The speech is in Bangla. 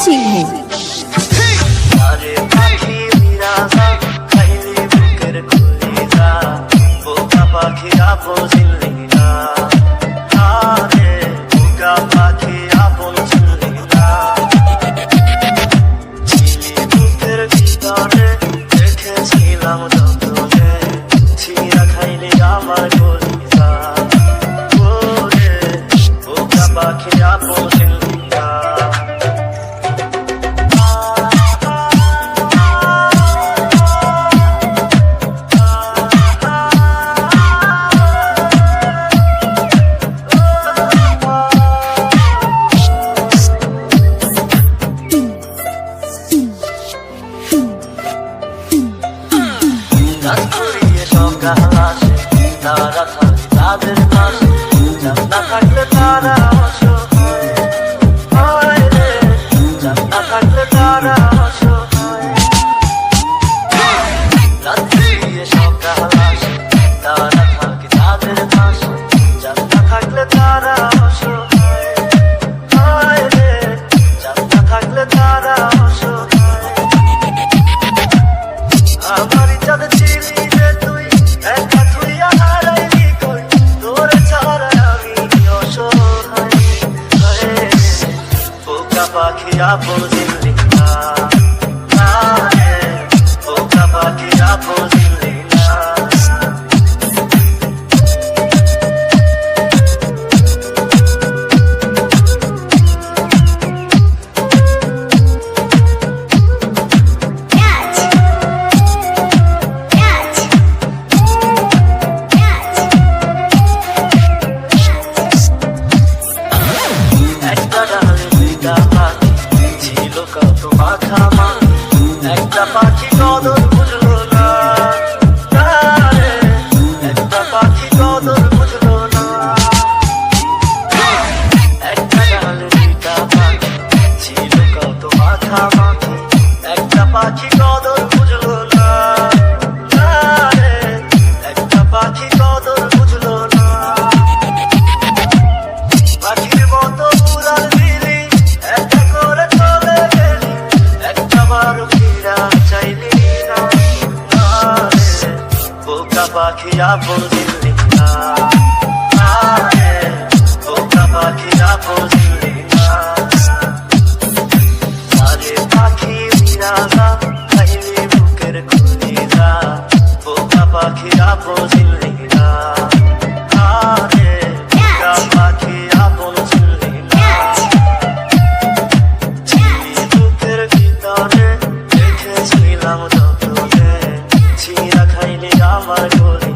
সিংহ। তারা থাকে তাদের পাশে, চাঁদ না থাকলে তারা অসহায় রে, চাঁদ না থাকলে তারা অসহায়। রাত্রি সকাল আসে, তারা থাকে তাদের পাশে, চাঁদ না থাকলে তারা অসহায় রে, চাঁদ না থাকলে তারা অসহায়। আমার চাঁদ চিনি রে তুই, একা তুই হারাইলি কই, তোর ছাড়া আমি অসহায়। বোকা পাখি আপন চিনলি না, বোকা পাখি আপন চিনলি না। ছিল কত মাথা মাখি, একটা পাখি কদর বুঝলো না, একটা পাখি কদর বুঝলো না। একটা ডালে দুইটা পাখি, ছিল কত মাথা মাখি, একটা পাখি কদর বুঝলো না, একটা পাখি কদর বুঝলো না। পাখির মতো উড়াল দিলি, একটা করে চলে গেলি, একটা বারো ফিরা চাইলি না। বোকা পাখি আপন চিনলি না, বোকা পাখি আপন চিনলি না। আরে পাখি বিরাজা, খাইলি বুকের খুলিজা, বোকা পাখি আপন চিনলি না, বোকা পাখি আপন চিনলি না। বুকের ভিতরে রেখেছিলাম যতনে, ছিঁড়া খাইলি আমার গলি।